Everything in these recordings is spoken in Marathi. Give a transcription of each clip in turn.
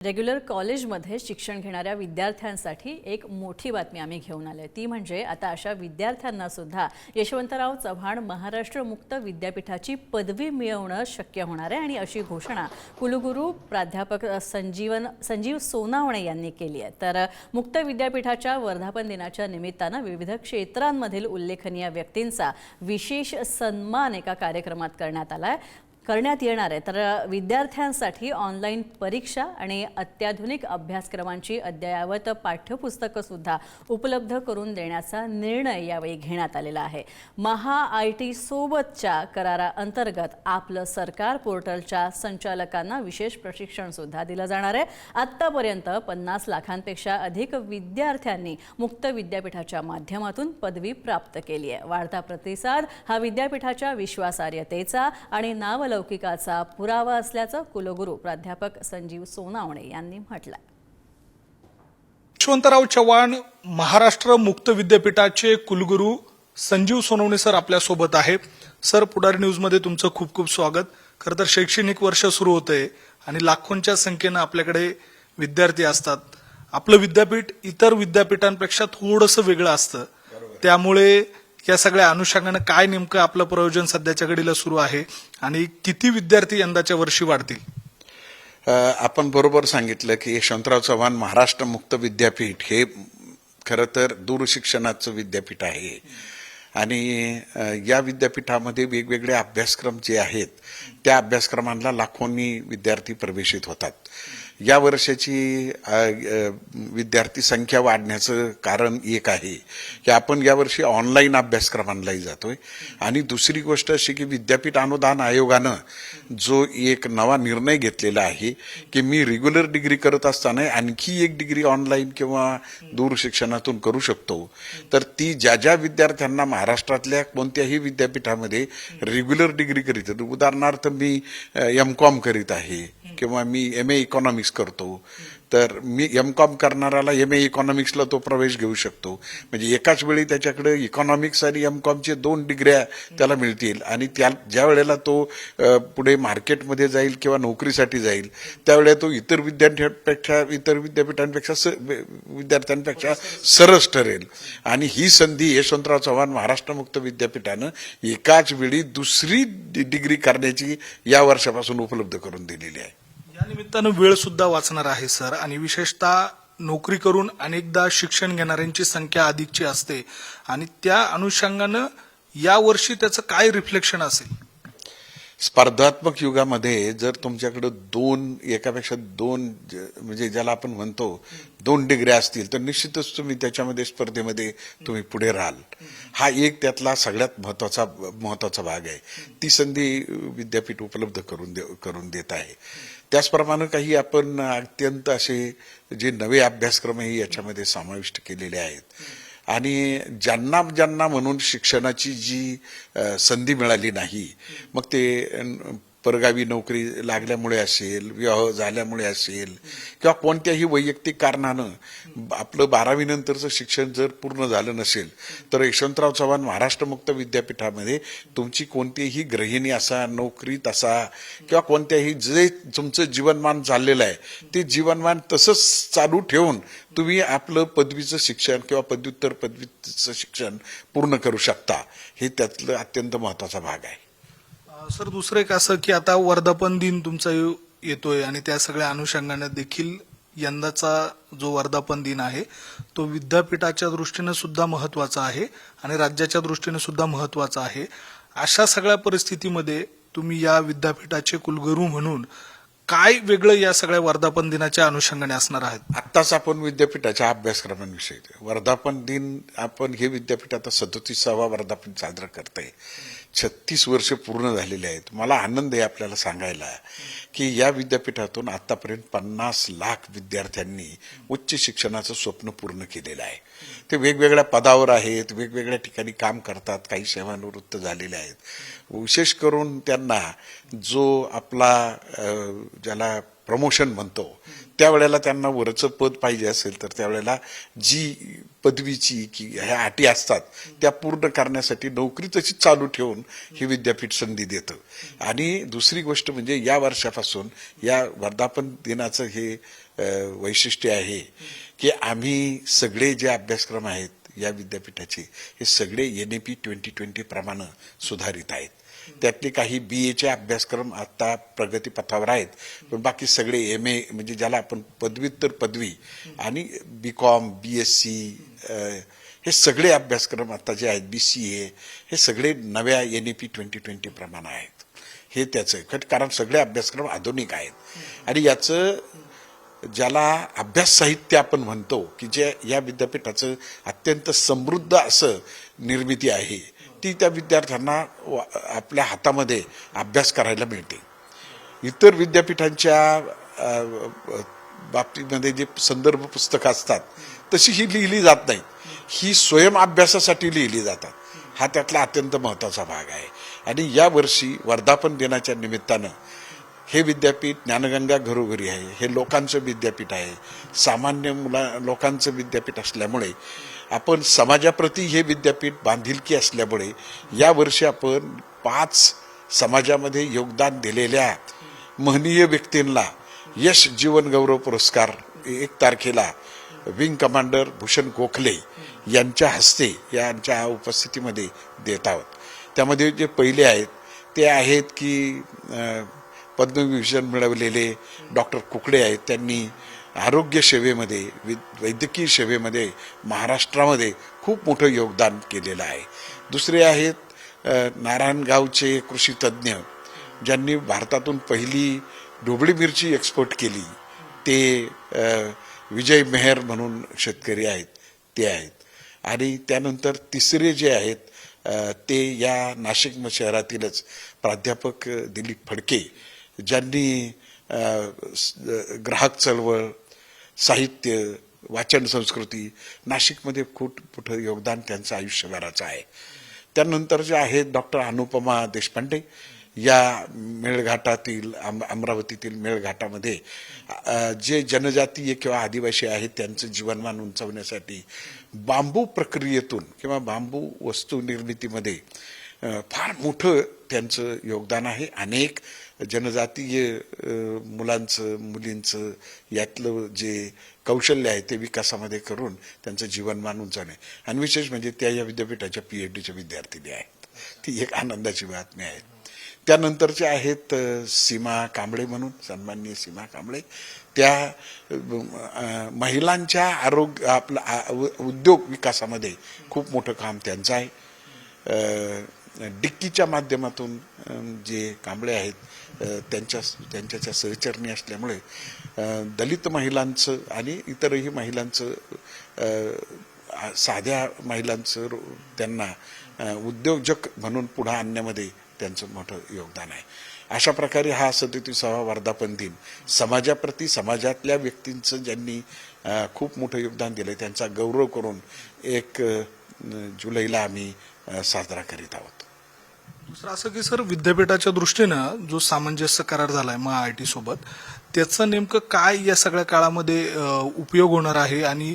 रेग्युलर कॉलेजमध्ये शिक्षण घेणाऱ्या विद्यार्थ्यांसाठी एक मोठी बातमी आम्ही घेऊन आलोय। ती म्हणजे आता अशा विद्यार्थ्यांना सुद्धा यशवंतराव चव्हाण महाराष्ट्र मुक्त विद्यापीठाची पदवी मिळवणं शक्य होणार आहे आणि अशी घोषणा कुलगुरू प्राध्यापक संजीव सोनावणे यांनी केली आहे। तर मुक्त विद्यापीठाच्या वर्धापन दिनाच्या निमित्तानं विविध क्षेत्रांमधील उल्लेखनीय व्यक्तींचा विशेष सन्मान एका कार्यक्रमात करण्यात येणार आहे। तर विद्यार्थ्यांसाठी ऑनलाईन परीक्षा आणि अत्याधुनिक अभ्यासक्रमांची अद्ययावत पाठ्यपुस्तकं सुद्धा उपलब्ध करून देण्याचा निर्णय यावेळी घेण्यात आलेला आहे। महा-IT सोबतच्या कराराअंतर्गत आपलं सरकार पोर्टलच्या संचालकांना विशेष प्रशिक्षण सुद्धा दिलं जाणार आहे। आतापर्यंत 50 लाखांपेक्षा अधिक विद्यार्थ्यांनी मुक्त विद्यापीठाच्या माध्यमातून पदवी प्राप्त केली आहे। वाढता प्रतिसाद हा विद्यापीठाच्या विश्वासार्हतेचा आणि नावलौकिकाचा पुरावा असल्याचं कुलगुरू प्राध्यापक संजीव सोनावणे यांनी म्हटलं। यशवंतराव चव्हाण महाराष्ट्र मुक्त विद्यापीठाचे कुलगुरू संजीव सोनावणे सर आपल्या सोबत आहे। सर, पुढारी न्यूज मध्ये तुमचं खूप खूप स्वागत। खरं तर शैक्षणिक वर्ष सुरू होतंय आणि लाखोंच्या संख्येने आपल्याकडे विद्यार्थी असतात। आपलं विद्यापीठ इतर विद्यापीठांपेक्षा थोडंसं वेगळं असतं, त्यामुळे या सगळ्या अनुषंगाने काय नेमकं आपलं प्रयोजन सध्याच्या घडीला सुरू आहे आणि किती विद्यार्थी यंदाच्या वर्षी वाढतील? आपण बरोबर सांगितलं की यशवंतराव चव्हाण महाराष्ट्र मुक्त विद्यापीठ हे खरं तर दूरशिक्षणाचं विद्यापीठ आहे आणि या विद्यापीठामध्ये वेगवेगळे अभ्यासक्रम जे आहेत त्या अभ्यासक्रमांना लाखोंनी विद्यार्थी प्रवेशित होतात। या वर्षाची विद्यार्थी संख्या वाढण्याचं कारण एक आहे की आपण यावर्षी ऑनलाईन अभ्यासक्रमांनाही जातोय आणि दुसरी गोष्ट अशी की विद्यापीठ अनुदान आयोगानं जो एक नवा निर्णय घेतलेला आहे की मी रेग्युलर डिग्री करत असताना आणखी एक डिग्री ऑनलाईन किंवा दूरशिक्षणातून करू शकतो। तर ती ज्या ज्या विद्यार्थ्यांना महाराष्ट्रातल्या कोणत्याही विद्यापीठामध्ये रेग्युलर डिग्री करीत, उदाहरणार्थ मी M.Com करीत आहे किंवा मी MA इकॉनॉमिक्स करतो, तर मी M.Com करणाऱ्याला MA इकॉनॉमिक्सला तो प्रवेश घेऊ शकतो। म्हणजे एकाच वेळी त्याच्याकडे इकॉनॉमिक्स आणि M.Com 2 डिग्र्या त्याला मिळतील आणि ज्या वेळेला तो पुढे मार्केटमध्ये जाईल किंवा नोकरीसाठी जाईल त्यावेळेला तो इतर विद्यार्थ्यांपेक्षा सरस ठरेल। आणि ही संधी यशवंतराव चव्हाण महाराष्ट्र मुक्त विद्यापीठानं एकाच वेळी दुसरी डिग्री करण्याची या वर्षापासून उपलब्ध करून दिलेली आहे। या निमित्तानं वेळ सुद्धा वाचणार आहे सर, आणि विशेषतः नोकरी करून अनेकदा शिक्षण घेणाऱ्यांची संख्या अधिकची असते आणि त्या अनुषंगानं या वर्षी त्याचं काय रिफ्लेक्शन असेल? स्पर्धात्मक युगामध्ये जर तुमच्याकडे एकापेक्षा दोन म्हणजे ज्याला आपण म्हणतो 2 डिग्र्या असतील तर निश्चितच तुम्ही त्याच्यामध्ये स्पर्धेमध्ये तुम्ही पुढे राहाल। हा एक त्यातला सगळ्यात महत्वाचा भाग आहे। ती संधी विद्यापीठ उपलब्ध करून देत आहे। त्याचप्रमाणे काही आपण अत्यंत असे जे नवे अभ्यासक्रमही याच्यामध्ये समाविष्ट केलेले आहेत आणि ज्यांना म्हणून शिक्षणाची जी संधी मिळाली नाही, मग ते परगावी नोकरी लागल्यामुळे असेल, विवाह झाल्यामुळे असेल किंवा कोणत्याही वैयक्तिक कारणानं आपलं 12वी नंतरचं शिक्षण जर पूर्ण झालं नसेल तर यशवंतराव चव्हाण महाराष्ट्र मुक्त विद्यापीठामध्ये तुमची कोणतीही गृहिणी असा, नोकरीत असा किंवा कोणत्याही जे तुमचं जीवनमान चाललेलं आहे ते जीवनमान तसंच चालू ठेवून तुम्ही आपलं पदवीचं शिक्षण किंवा पदव्युत्तर पदवीचं शिक्षण पूर्ण करू शकता। हे त्यातलं अत्यंत महत्वाचा भाग आहे। सर, दुसरं एक असं की आता वर्धापन दिन तुमचा येतोय आणि त्या सगळ्या अनुषंगाने देखील यंदाचा जो वर्धापन दिन आहे तो विद्यापीठाच्या दृष्टीने सुद्धा महत्वाचा आहे आणि राज्याच्या दृष्टीने सुद्धा महत्वाचा आहे। अशा सगळ्या परिस्थितीमध्ये तुम्ही या विद्यापीठाचे कुलगुरू म्हणून काय वेगळं या सगळ्या वर्धापन दिनाच्या अनुषंगाने असणार आहेत? आत्ताच आपण विद्यापीठाच्या अभ्यासक्रमांविषयी वर्धापन दिन आपण हे विद्यापीठ आता 37वा वर्धापन साजरा करतंय। 36 वर्ष पूर्ण झालेले आहेत। मला आनंद आहे आपल्याला सांगायला की या विद्यापीठातून आतापर्यंत 50 लाख विद्यार्थ्यांनी उच्च शिक्षणाचं स्वप्न पूर्ण केलेलं आहे। ते वेगवेगळ्या पदावर आहेत, वेगवेगळ्या ठिकाणी काम करतात, काही सेवानिवृत्त झालेले आहेत। विशेष करून त्यांना जो आपला ज्याला प्रमोशन म्हणतो त्यावेळेला त्यांना वरचं पद पाहिजे असेल तर त्यावेळेला जी पदवीची की ह्या अटी असतात त्या पूर्ण करण्यासाठी नोकरी तशी चालू ठेवून हे विद्यापीठ संधी देतं। आणि दुसरी गोष्ट म्हणजे या वर्षापासून या वर्धापन दिनाचं हे वैशिष्ट्य आहे की आम्ही सगळे जे अभ्यासक्रम आहेत या विद्यापीठाचे हे सगळे NAP 2020 प्रमाणे सुधारित आहेत. त्यातले काही BAचे अभ्यासक्रम आता प्रगतीपथावर आहेत, पण बाकी सगळे MA म्हणजे ज्याला आपण पदव्युत्तर पदवी आणि BCom BSc हे सगळे अभ्यासक्रम आता जे आहेत BCA हे सगळे नव्या NAP 2020 प्रमाणे आहेत. हे त्याचं कारण सगळे अभ्यासक्रम आधुनिक आहेत आणि याचं ज्याला अभ्यास साहित्य आपण म्हणतो की जे या विद्यापीठाचं अत्यंत समृद्ध असं निर्मिती आहे ती त्या विद्यार्थ्यांना आपल्या हातामध्ये अभ्यास करायला मिळते. इतर विद्यापीठांच्या बाबतीमध्ये जे संदर्भ पुस्तकं असतात तशी ही लिहिली जात नाही, ही स्वयं अभ्यासासाठी लिहिली जातात. हा त्यातला अत्यंत महत्त्वाचा भाग आहे. आणि यावर्षी वर्धापन दिनाच्या निमित्तानं हे विद्यापीठ ज्ञानगंगा घरोघरी आहे, हे लोकांचं विद्यापीठ आहे, सामान्य लोकांचं विद्यापीठ असल्यामुळे आपण समाजाप्रती हे विद्यापीठ बांधिलकी असल्यामुळे यावर्षी आपण 5 समाजामध्ये योगदान दिलेल्या महनीय व्यक्तींना यश जीवन गौरव पुरस्कार 1 तारखेला विंग कमांडर भूषण गोखले यांच्या हस्ते यांच्या उपस्थितीमध्ये देत आहोत. त्यामध्ये जे पहिले आहेत ते आहेत की पद्मविभूषण मिळवलेले डॉक्टर कुकडे आहेत. त्यांनी आरोग्य सेवेमध्ये वैद्यकीय सेवेमध्ये महाराष्ट्रामध्ये खूप मोठं योगदान केलेलं आहे. दुसरे आहेत नारायणगावचे कृषी तज्ज्ञ ज्यांनी भारतातून पहिली ढोबळी मिरची एक्सपोर्ट केली, ते विजय मेहर म्हणून शेतकरी आहेत ते आहेत. आणि त्यानंतर तिसरे जे आहेत ते या नाशिक शहरातीलच प्राध्यापक दिलीप फडके ज्यांनी ग्राहक चळवळ, साहित्य, वाचन संस्कृती नाशिकमध्ये खूप मोठं योगदान त्यांचं आयुष्यभराचं आहे. त्यानंतर जे आहेत डॉक्टर अनुपमा देशपांडे या मेळघाटातील अमरावतीतील मेळघाटामध्ये जे जनजातीय किंवा आदिवासी आहेत त्यांचं जीवनमान उंचावण्यासाठी बांबू प्रक्रियेतून किंवा बांबू वस्तू निर्मितीमध्ये फार मोठं त्यांचं योगदान आहे. अनेक जनजातीय मुलांचं मुलींचं यातलं जे कौशल्य आहे ते विकासामध्ये करून त्यांचं जीवनमान उंचावणे आणि विशेष म्हणजे त्या या विद्यापीठाच्या PhDच्या विद्यार्थिनी आहेत. ती एक आनंदाची बातमी आहे. त्यानंतरचे आहेत सीमा कांबळे म्हणून सन्माननीय सीमा कांबळे, त्या महिलांच्या आरोग्य आपला उद्योग विकासामध्ये खूप मोठं काम त्यांचं आहे. डिक्कीच्या माध्यमातून जे कांबळे आहेत त्यांच्या सहचरणी असल्यामुळे दलित महिलांचं आणि इतरही महिलांचं साध्या महिलांचं त्यांना उद्योजक म्हणून पुढे आणण्यामध्ये त्यांचं मोठं योगदान आहे. अशा प्रकारे हा 37वा वर्धापन दिन समाजाप्रती समाजातल्या व्यक्तींचं ज्यांनी खूप मोठं योगदान दिलं त्यांचा गौरव करून 1 जुलैला आम्ही साजरा करीत आहोत. दुसरं असं की सर विद्यापीठाच्या दृष्टीनं जो सामंजस्य करार झालाय MHAIT सोबत त्याचं नेमकं काय या सगळ्या काळामध्ये उपयोग होणार आहे आणि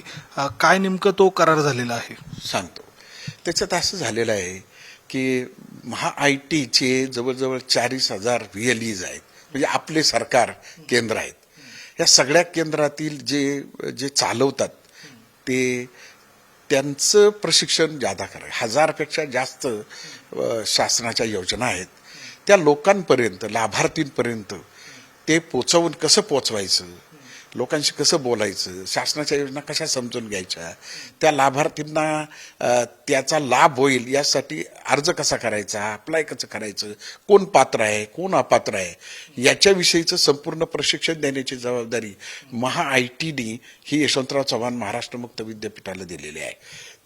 काय नेमकं तो करार झालेला आहे सांगतो. त्याच्यात असं झालेलं आहे की MHAITचे जवळजवळ 40,000 VLEs आहेत, म्हणजे आपले सरकार केंद्र आहेत. या सगळ्या केंद्रातील जे चालवतात ते त्यांचं प्रशिक्षण जादा करायचं. 1000पेक्षा जास्त शासनाच्या योजना आहेत त्या लोकांपर्यंत लाभार्थींपर्यंत ते पोचवून कसं पोचवायचं, लोकांशी कसं बोलायचं, शासनाच्या योजना कशा समजून घ्यायच्या, त्या लाभार्थींना त्याचा लाभ होईल यासाठी अर्ज कसा करायचा, अप्लाय कसं करायचं, कोण पात्र आहे कोण अपात्र आहे याच्याविषयीचं संपूर्ण प्रशिक्षण देण्याची जबाबदारी MHAITने ही यशवंतराव चव्हाण महाराष्ट्र मुक्त विद्यापीठाला दिलेली आहे.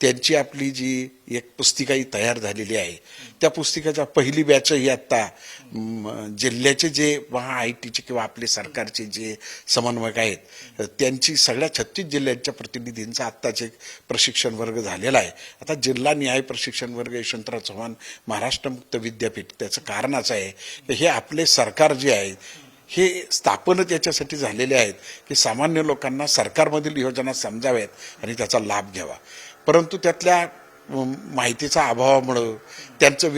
त्यांची आपली जी एक पुस्तिकाही तयार झालेली आहे त्या पुस्तिकेच्या पहिली बॅच ही आता जिल्ह्याचे जे MHAITचे किंवा आपले सरकारचे जे समन्वयक आहेत त्यांची सगळ्या 36 जिल्ह्यांच्या प्रतिनिधींचा आत्ताच एक प्रशिक्षण वर्ग झालेला आहे. आता जिल्हा न्याय प्रशिक्षण वर्ग यशवंतराव चव्हाण महाराष्ट्र मुक्त विद्यापीठ त्याचं कारण असं आहे की हे आपले सरकार जे आहे हे स्थापनच याच्यासाठी झालेले आहेत की सामान्य लोकांना सरकारमधील योजना समजाव्यात आणि त्याचा लाभ घ्यावा. परंतु त्यातल्या माहितीचा अभावामुळं त्यांचं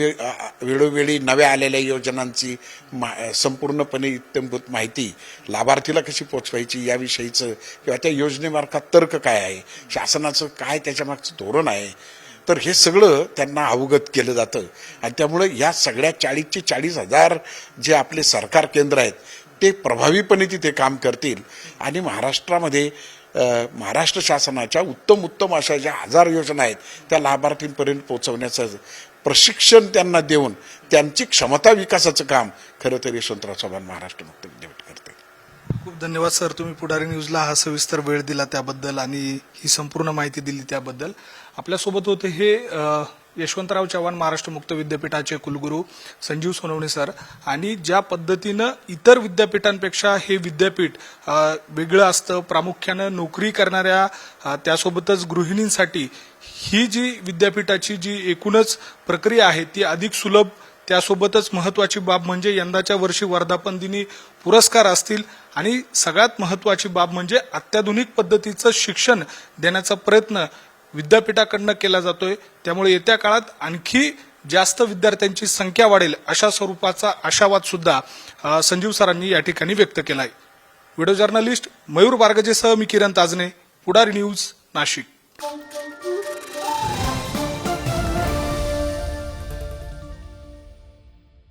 वेळोवेळी नव्या आलेल्या योजनांची संपूर्णपणे इत्थंभूत माहिती लाभार्थीला कशी पोचवायची याविषयीचं किंवा त्या योजनेमार्फत तर्क काय आहे, शासनाचं काय त्याच्यामागचं धोरण आहे, तर हे सगळं त्यांना अवगत केलं जातं. आणि त्यामुळे या सगळ्या 40,000 जे आपले सरकार केंद्र आहेत ते प्रभावीपणे तिथे काम करतील आणि महाराष्ट्रामध्ये महाराष्ट्र शासनाच्या उत्तम अशा ज्या 1000 योजना आहेत त्या लाभार्थींपर्यंत पोहोचवण्याचं प्रशिक्षण त्यांना देऊन त्यांची क्षमता विकासाचं काम खरं तर यशवंतराव चव्हाण महाराष्ट्र मुक्त विद्यापीठ करते. खूप धन्यवाद सर, तुम्ही पुढारी न्यूजला हा सविस्तर वेळ दिला त्याबद्दल आणि ही संपूर्ण माहिती दिली त्याबद्दल. आपल्यासोबत होते हे यशवंतराव चव्हाण महाराष्ट्र मुक्त विद्यापीठाचे कुलगुरू संजीव सोनवणे सर. आणि ज्या पद्धतीनं इतर विद्यापीठांपेक्षा हे विद्यापीठ वेगळं असतं, प्रामुख्यानं नोकरी करणाऱ्या त्यासोबतच गृहिणींसाठी ही जी विद्यापीठाची जी एकूणच प्रक्रिया आहे ती अधिक सुलभ, त्यासोबतच महत्वाची बाब म्हणजे यंदाच्या वर्षी वर्धापन दिनी पुरस्कार असतील आणि सगळ्यात महत्वाची बाब म्हणजे अत्याधुनिक पद्धतीचं शिक्षण देण्याचा प्रयत्न विद्यापीठाकडनं केला जातोय. त्यामुळे येत्या काळात आणखी जास्त विद्यार्थ्यांची संख्या वाढेल अशा स्वरूपाचा आशावाद सुद्धा संजीव सरांनी या ठिकाणी व्यक्त केलाय. व्हिडिओ जर्नलिस्ट मयूर बारगजेसह मी किरण ताजने, पुढारी न्यूज, नाशिक.